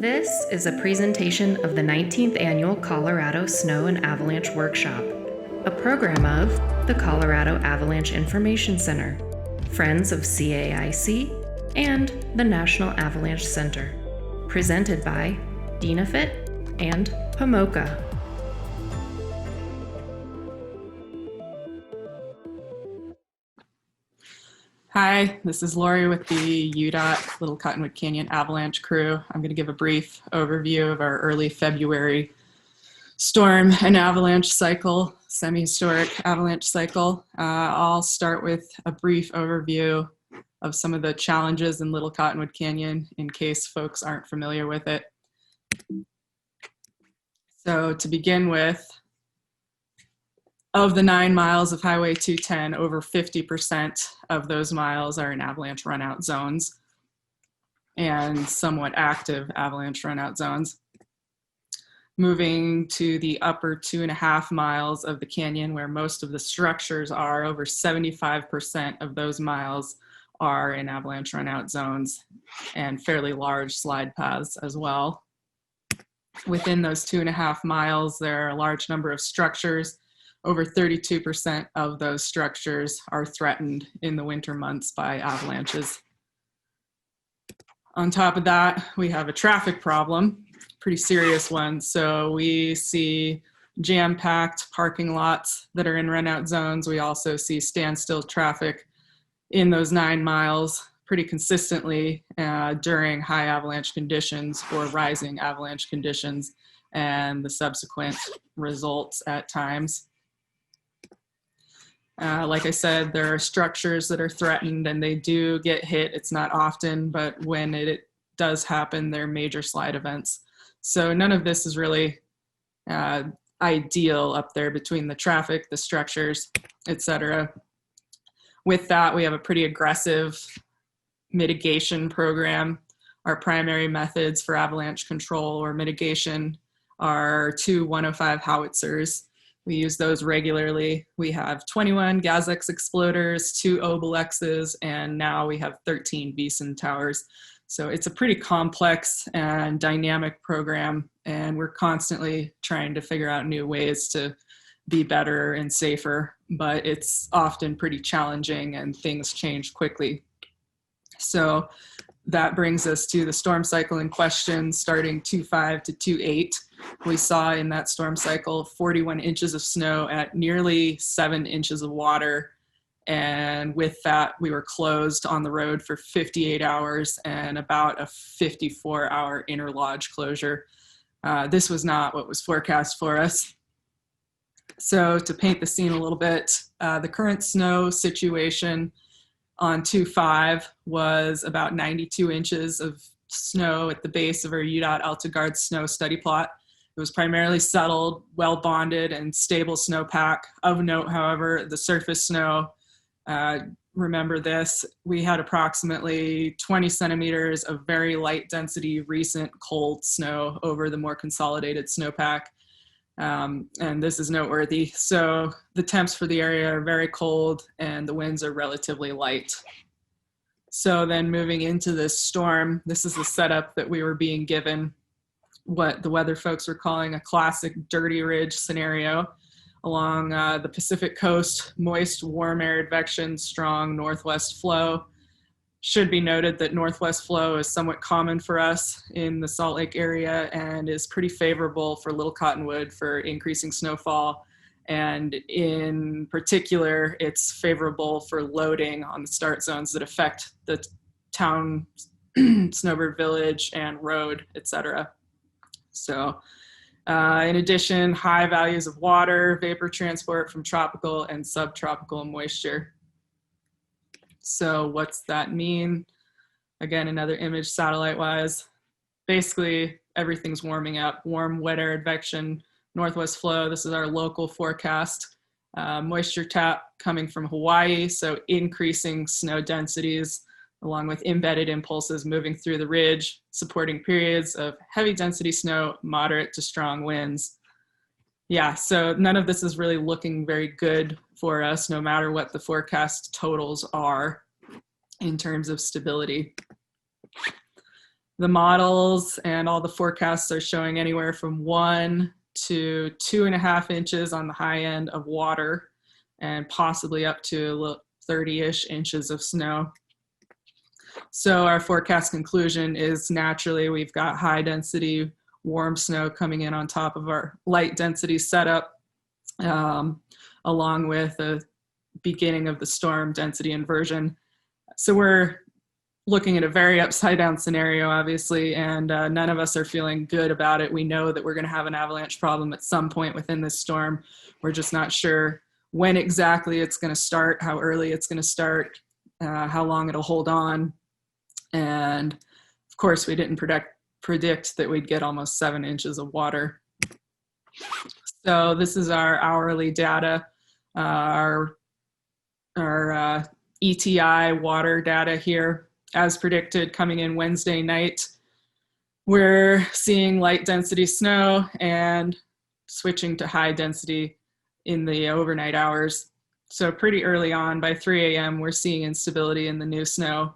This is a presentation of the 19th Annual Colorado Snow and Avalanche Workshop, a program of the Colorado Avalanche Information Center, Friends of CAIC, and the National Avalanche Center, presented by Dinafit and Pomoka. Hi, this is Laurie with the UDOT Little Cottonwood Canyon Avalanche crew. I'm going to give a brief overview of our early February storm and avalanche cycle, semi-historic avalanche cycle. I'll start with a brief overview of some of the challenges in Little Cottonwood Canyon in case folks aren't familiar with it. So to begin with, of the 9 miles of Highway 210, over 50% of those miles are in avalanche runout zones and somewhat active avalanche runout zones. Moving to the upper 2.5 miles of the canyon where most of the structures are, over 75% of those miles are in avalanche runout zones and fairly large slide paths as well. Within those 2.5 miles, there are a large number of structures. Over 32% of those structures are threatened in the winter months by avalanches. On top of that, we have a traffic problem, pretty serious one. So we see jam-packed parking lots that are in runout zones. We also see standstill traffic in those 9 miles pretty consistently during high avalanche conditions or rising avalanche conditions and the subsequent results at times. Like I said, there are structures that are threatened and they do get hit. It's not often, but when it does happen, they're major slide events. So none of this is really ideal up there between the traffic, the structures, etc. With that, we have a pretty aggressive mitigation program. Our primary methods for avalanche control or mitigation are 2 105 howitzers. We use those regularly. We have 21 Gaz-X exploders, 2 Obelexes, and now we have 13 Beeson towers. So it's a pretty complex and dynamic program, and we're constantly trying to figure out new ways to be better and safer, but it's often pretty challenging and things change quickly. So that brings us to the storm cycle in question, starting 2.5 to 2.8. We saw in that storm cycle 41 inches of snow at nearly 7 inches of water. And with that, we were closed on the road for 58 hours and about a 54-hour interlodge closure. This was not what was forecast for us. So to paint the scene a little bit, the current snow situation on 2.5 was about 92 inches of snow at the base of our UDOT AltaGuard snow study plot. It was primarily settled, well bonded, and stable snowpack. Of note, however, the surface snow, remember this, we had approximately 20 centimeters of very light density recent cold snow over the more consolidated snowpack. And this is noteworthy. So the temps for the area are very cold and the winds are relatively light. So then moving into this storm, this is the setup that we were being given, what the weather folks were calling a classic dirty ridge scenario along the Pacific coast, moist, warm air advection, strong northwest flow. Should be noted that northwest flow is somewhat common for us in the Salt Lake area and is pretty favorable for Little Cottonwood for increasing snowfall. And in particular, it's favorable for loading on the start zones that affect the town, Snowbird Village, and road, etc. So in addition, high values of water, vapor transport from tropical and subtropical moisture. So what's that mean? Again, another image satellite-wise. Basically, everything's warming up. Warm, wet air advection, northwest flow. This is our local forecast. Moisture tap coming from Hawaii, so increasing snow densities along with embedded impulses moving through the ridge, supporting periods of heavy density snow, moderate to strong winds. Yeah, so none of this is really looking very good for us, no matter what the forecast totals are in terms of stability. The models and all the forecasts are showing anywhere from 1 to 2.5 inches on the high end of water, and possibly up to 30-ish inches of snow. So our forecast conclusion is naturally we've got high density warm snow coming in on top of our light density setup, along with the beginning of the storm density inversion. So we're looking at a very upside down scenario, obviously, and none of us are feeling good about it. We know that we're going to have an avalanche problem at some point within this storm. We're just not sure when exactly it's going to start, how early it's going to start, how long it'll hold on. And of course, we didn't predict that we'd get almost 7 inches of water. So this is our hourly data, our ETI water data here. As predicted, coming in Wednesday night, we're seeing light density snow and switching to high density in the overnight hours. So pretty early on, by 3 a.m., we're seeing instability in the new snow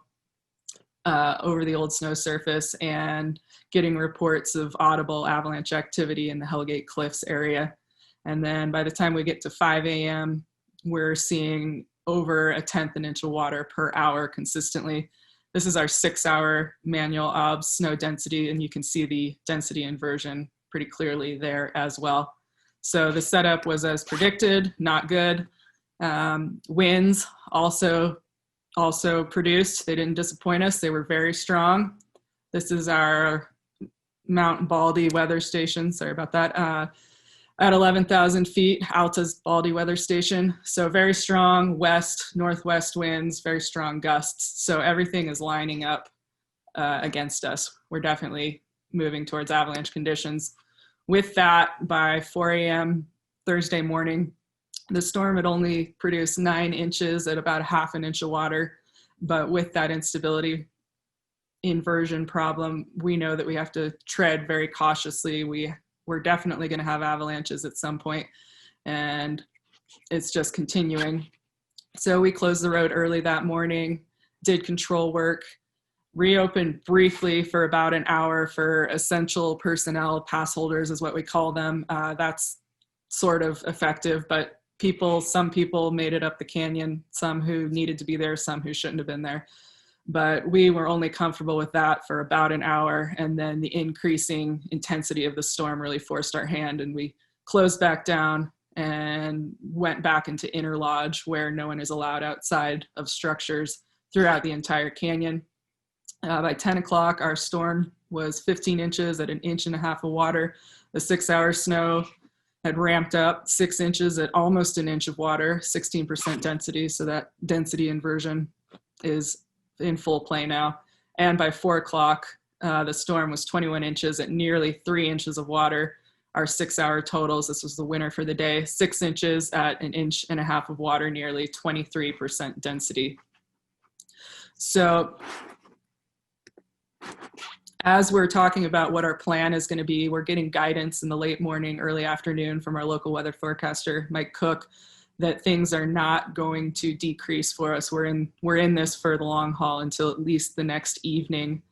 over the old snow surface, and getting reports of audible avalanche activity in the Hellgate Cliffs area. And then by the time we get to 5 a.m., we're seeing over 1/10 an inch of water per hour consistently. This is our 6-hour manual obs snow density, and you can see the density inversion pretty clearly there as well. So the setup was as predicted, not good. Winds also produced. They didn't disappoint us. They were very strong. This is our Mount Baldy weather station. Sorry about that. At 11,000 feet, Alta's Baldy weather station. So very strong west, northwest winds, very strong gusts. So everything is lining up against us. We're definitely moving towards avalanche conditions. With that, by 4 a.m. Thursday morning, the storm had only produced 9 inches at about 1/2 an inch of water. But with that instability inversion problem, we know that we have to tread very cautiously. We're definitely going to have avalanches at some point, and it's just continuing. So we closed the road early that morning, did control work, reopened briefly for about an hour for essential personnel, pass holders is what we call them. That's sort of effective, but some people made it up the canyon, some who needed to be there, some who shouldn't have been there. But we were only comfortable with that for about an hour, and then the increasing intensity of the storm really forced our hand, and we closed back down and went back into inner lodge, where no one is allowed outside of structures throughout the entire canyon. By 10 o'clock, our storm was 15 inches at 1.5 inches of water. The 6-hour snow had ramped up 6 inches at almost 1 inch of water, 16% density. So that density inversion is in full play now. And by 4 o'clock, the storm was 21 inches at nearly 3 inches of water. Our 6-hour totals, this was the winner for the day, 6 inches at 1.5 inches of water, nearly 23% density. So as we're talking about what our plan is going to be, we're getting guidance in the late morning, early afternoon from our local weather forecaster, Mike Cook, that things are not going to decrease for us. We're in this for the long haul until at least the next evening,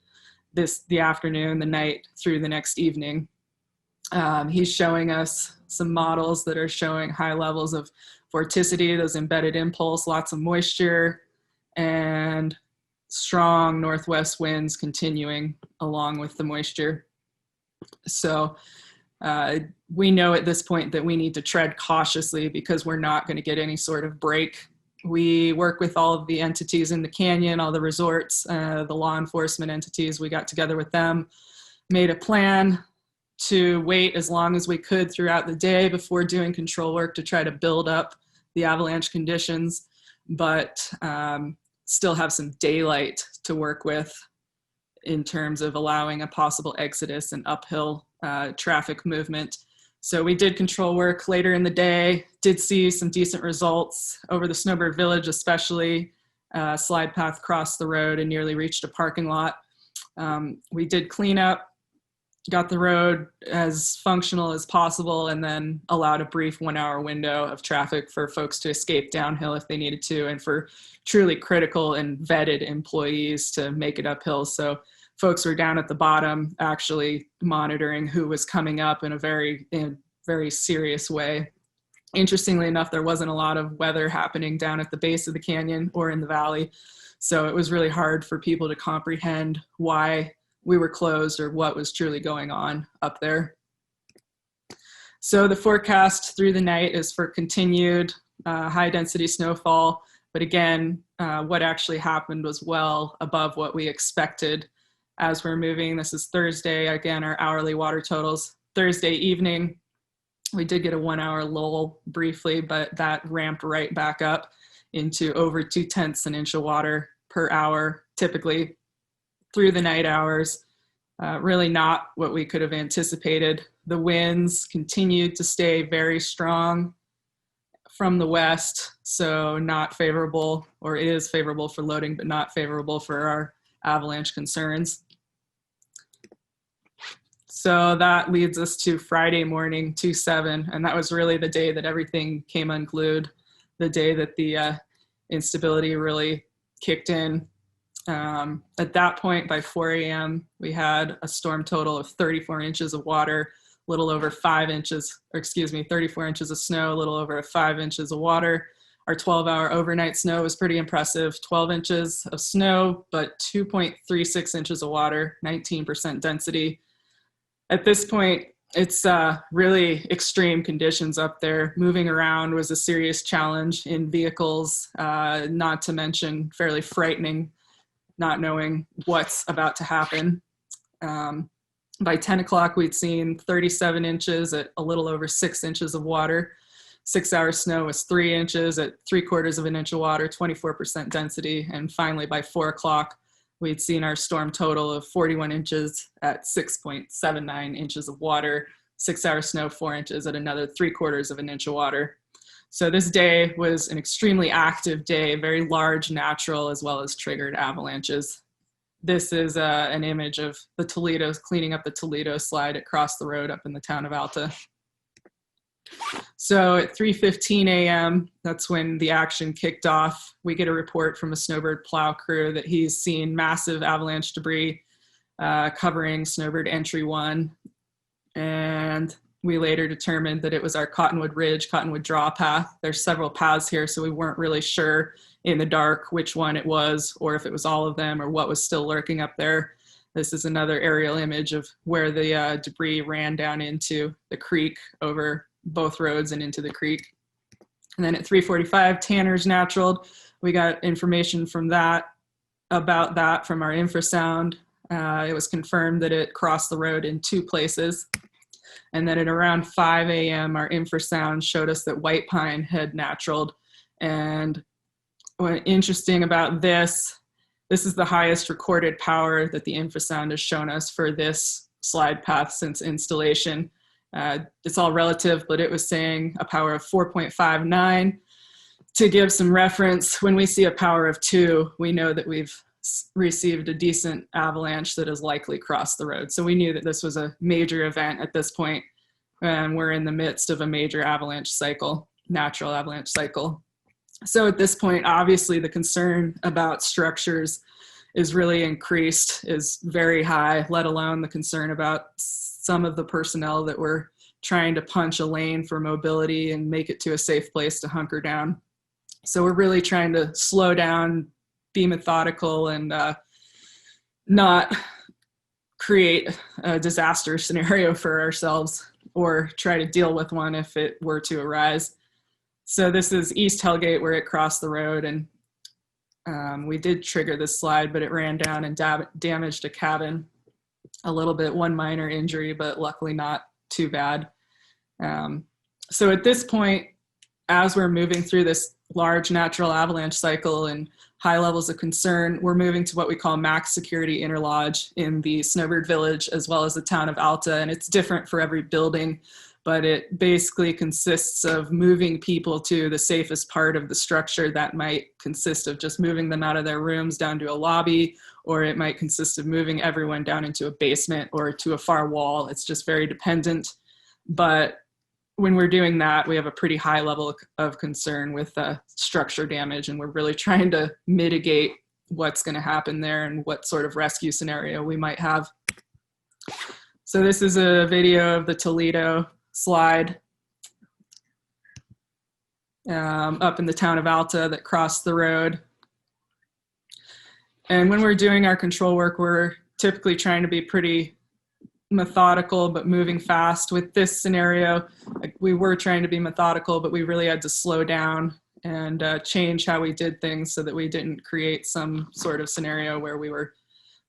the afternoon, the night through the next evening. He's showing us some models that are showing high levels of vorticity, those embedded impulse, lots of moisture, and strong northwest winds continuing along with the moisture. So we know at this point that we need to tread cautiously because we're not going to get any sort of break. We work with all of the entities in the canyon, all the resorts, the law enforcement entities. We got together with them, made a plan to wait as long as we could throughout the day before doing control work to try to build up the avalanche conditions, but still have some daylight to work with in terms of allowing a possible exodus and uphill traffic movement. So we did control work later in the day, did see some decent results over the Snowbird Village, especially slide path crossed the road and nearly reached a parking lot. We did clean up, got the road as functional as possible, and then allowed a brief 1-hour window of traffic for folks to escape downhill if they needed to, and for truly critical and vetted employees to make it uphill. So folks were down at the bottom actually monitoring who was coming up in a very serious way. Interestingly enough, there wasn't a lot of weather happening down at the base of the canyon or in the valley. So it was really hard for people to comprehend why we were closed or what was truly going on up there. So the forecast through the night is for continued high density snowfall. But again, what actually happened was well above what we expected as we're moving. This is Thursday. Again, our hourly water totals. Thursday evening, we did get a 1 hour lull briefly, but that ramped right back up into over 0.2 inches of water per hour, typically through the night hours. Really not what we could have anticipated. The winds continued to stay very strong from the west, so not favorable, or it is favorable for loading, but not favorable for our avalanche concerns. So that leads us to Friday morning, 2/7, and that was really the day that everything came unglued, the day that the instability really kicked in. At that point, by 4 a.m., we had a storm total of 34 inches of water, a little over 5 inches, or excuse me, 34 inches of snow, a little over 5 inches of water. Our 12-hour overnight snow was pretty impressive, 12 inches of snow, but 2.36 inches of water, 19% density. At this point, it's really extreme conditions up there. Moving around was a serious challenge in vehicles, not to mention fairly frightening, not knowing what's about to happen. By 10 o'clock, we'd seen 37 inches at a little over 6 inches of water. 6-hour snow was 3 inches at 3/4 of an inch of water, 24% density. And finally, by 4 o'clock, we'd seen our storm total of 41 inches at 6.79 inches of water. 6-hour snow, 4 inches at another 3/4 of an inch of water. So this day was an extremely active day, very large natural as well as triggered avalanches. This is an image of the Toledo, cleaning up the Toledo slide across the road up in the town of Alta. So at 3:15 a.m., that's when the action kicked off. We get a report from a snowbird plow crew that he's seen massive avalanche debris covering snowbird entry 1. And we later determined that it was our Cottonwood Ridge, Cottonwood draw path. There's several paths here, so we weren't really sure in the dark which one it was, or if it was all of them, or what was still lurking up there. This is another aerial image of where the debris ran down into the creek, over both roads and into the creek. And then at 3:45, Tanner's naturaled. We got information from that, about that from our infrasound. It was confirmed that it crossed the road in 2 places. And then at around 5 a.m., our infrasound showed us that White Pine had naturaled. And what's interesting about this is the highest recorded power that the infrasound has shown us for this slide path since installation. It's all relative, but it was saying a power of 4.59. To give some reference, when we see a power of 2, we know that we've received a decent avalanche that has likely crossed the road. So we knew that this was a major event at this point, and we're in the midst of a major avalanche cycle, natural avalanche cycle. So at this point, obviously the concern about structures is really increased, is very high, let alone the concern about some of the personnel that were trying to punch a lane for mobility and make it to a safe place to hunker down. So we're really trying to slow down, be methodical, and not create a disaster scenario for ourselves or try to deal with one if it were to arise. So this is East Hellgate, where it crossed the road, and we did trigger this slide, but it ran down and damaged a cabin a little bit, one minor injury, but luckily not too bad. So at this point, as we're moving through this large natural avalanche cycle and high levels of concern, we're moving to what we call max security interlodge in the Snowbird Village as well as the town of Alta. And it's different for every building, but it basically consists of moving people to the safest part of the structure. That might consist of just moving them out of their rooms down to a lobby, or it might consist of moving everyone down into a basement or to a far wall. It's just very dependent. But when we're doing that, we have a pretty high level of concern with structure damage, and we're really trying to mitigate what's going to happen there and what sort of rescue scenario we might have. So this is a video of the Toledo slide up in the town of Alta that crossed the road. And when we're doing our control work, we're typically trying to be pretty methodical but moving fast. With this scenario, we were trying to be methodical, but we really had to slow down and change how we did things so that we didn't create some sort of scenario where we were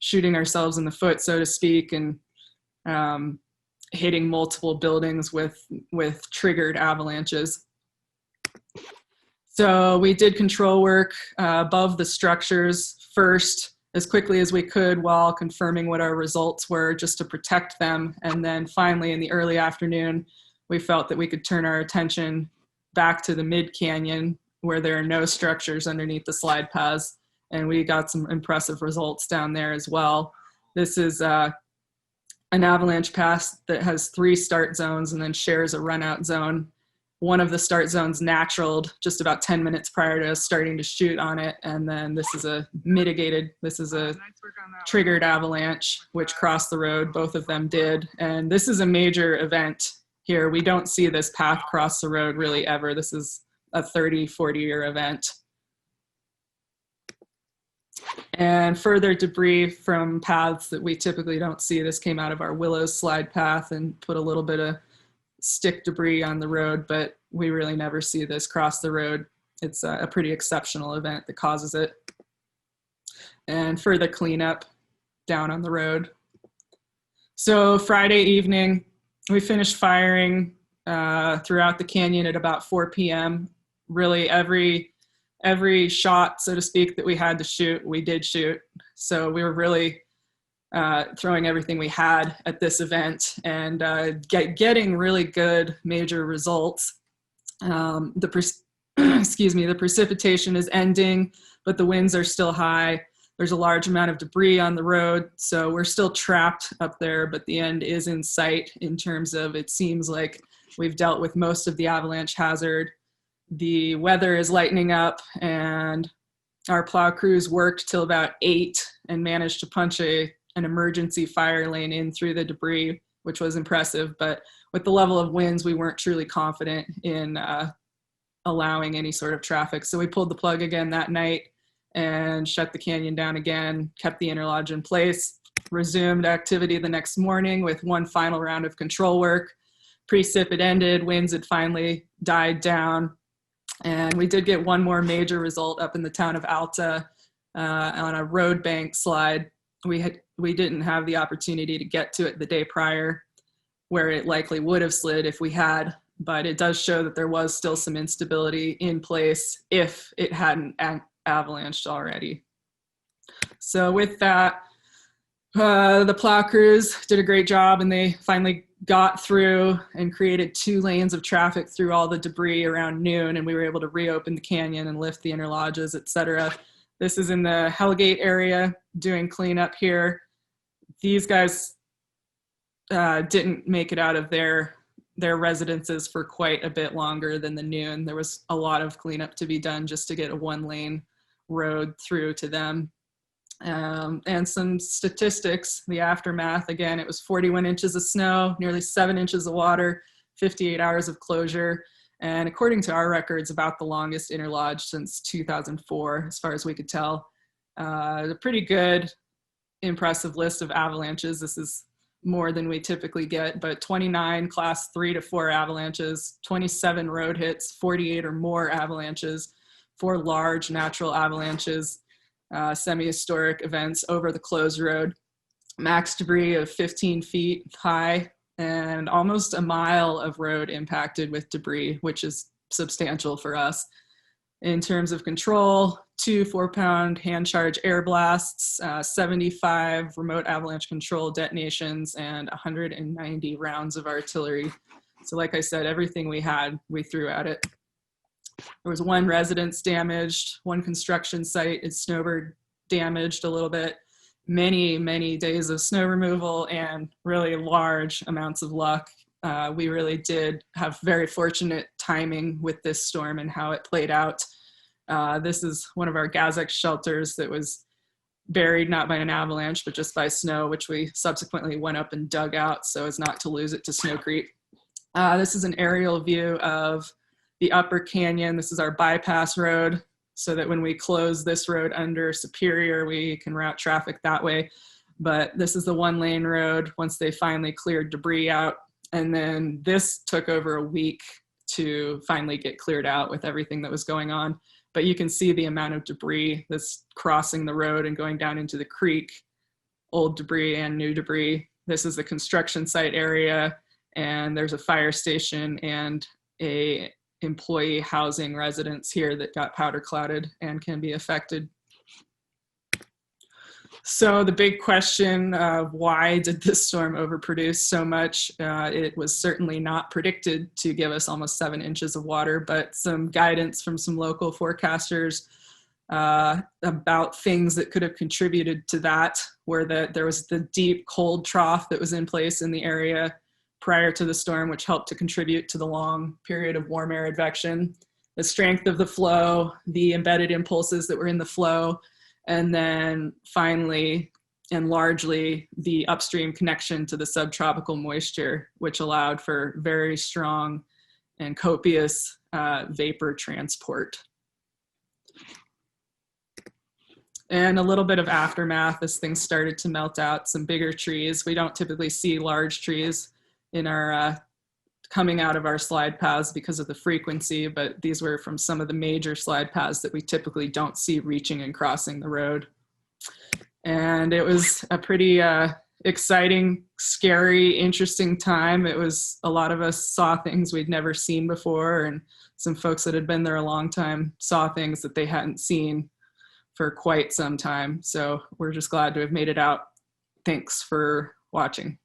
shooting ourselves in the foot, so to speak, and hitting multiple buildings with triggered avalanches. So we did control work above the structures first as quickly as we could while confirming what our results were, just to protect them. And then finally in the early afternoon, we felt that we could turn our attention back to the mid-canyon where there are no structures underneath the slide paths. And we got some impressive results down there as well. This is an avalanche pass that has 3 start zones and then shares a run-out zone. One of the start zones naturaled just about 10 minutes prior to us starting to shoot on it. And then this is a triggered avalanche, which crossed the road. Both of them did. And this is a major event here. We don't see this path cross the road really ever. This is a 30, 40-year event. And further debris from paths that we typically don't see. This came out of our Willows slide path and put a little bit of stick debris on the road, but we really never see this cross the road. It's a pretty exceptional event that causes it. And further cleanup down on the road. So Friday evening, we finished firing throughout the canyon at about 4 p.m. Really every shot, so to speak, that we had to shoot, we did shoot. So we were really throwing everything we had at this event and getting really good major results. The precipitation is ending, but the winds are still high. There's a large amount of debris on the road, so we're still trapped up there, but the end is in sight in terms of it seems like we've dealt with most of the avalanche hazard. The weather is lightening up, and our plow crews worked till about 8 and managed to punch an emergency fire lane in through the debris, which was impressive. But with the level of winds, we weren't truly confident in allowing any sort of traffic. So we pulled the plug again that night and shut the canyon down again, kept the interlodge in place, resumed activity the next morning with one final round of control work. Precip had ended, winds had finally died down. And we did get one more major result up in the town of Alta on a road bank slide. We didn't have the opportunity to get to it the day prior, where it likely would have slid if we had, but it does show that there was still some instability in place if it hadn't avalanched already. So with that, the plow crews did a great job, and they finally got through and created 2 lanes of traffic through all the debris around noon, and we were able to reopen the canyon and lift the interlodges, etc. This is in the Hellgate area doing cleanup here. These guys didn't make it out of their residences for quite a bit longer than the noon. There was a lot of cleanup to be done just to get a 1-lane road through to them. And some statistics, the aftermath, again, it was 41 inches of snow, nearly 7 inches of water, 58 hours of closure, and according to our records, about the longest interlodge since 2004, as far as we could tell. A pretty good, impressive list of avalanches. This is more than we typically get, but 29 class 3 to 4 avalanches, 27 road hits, 48 or more avalanches, 4 large natural avalanches, semi-historic events over the closed road, max debris of 15 feet high, and almost a mile of road impacted with debris, which is substantial for us. In terms of control, 2 4-pound hand charge air blasts, 75 remote avalanche control detonations, and 190 rounds of artillery. So like I said, everything we had, we threw at it. There was 1 residence damaged, 1 construction site is snowbird damaged a little bit, many days of snow removal, and really large amounts of luck. We really did have very fortunate timing with this storm and how it played out. This is one of our Gazek shelters that was buried not by an avalanche, but just by snow, which we subsequently went up and dug out so as not to lose it to snowcrete. This is an aerial view of the upper canyon. This is our bypass road, so that when we close this road under Superior, we can route traffic that way. But this is the 1-lane road once they finally cleared debris out. And then this took over a week to finally get cleared out with everything that was going on. But you can see the amount of debris that's crossing the road and going down into the creek, old debris and new debris. This is the construction site area, and there's a fire station and a employee housing residence here that got powder clouded and can be affected. So the big question of why did this storm overproduce so much? It was certainly not predicted to give us almost 7 inches of water, but some guidance from some local forecasters about things that could have contributed to that were that there was the deep cold trough that was in place in the area prior to the storm, which helped to contribute to the long period of warm air advection, the strength of the flow, the embedded impulses that were in the flow, and then finally and largely the upstream connection to the subtropical moisture, which allowed for very strong and copious vapor transport. And a little bit of aftermath as things started to melt out, some bigger trees. We don't typically see large trees in our coming out of our slide paths because of the frequency, but these were from some of the major slide paths that we typically don't see reaching and crossing the road. And it was a pretty exciting, scary, interesting time. It was, a lot of us saw things we'd never seen before, and some folks that had been there a long time saw things that they hadn't seen for quite some time. So we're just glad to have made it out. Thanks for watching.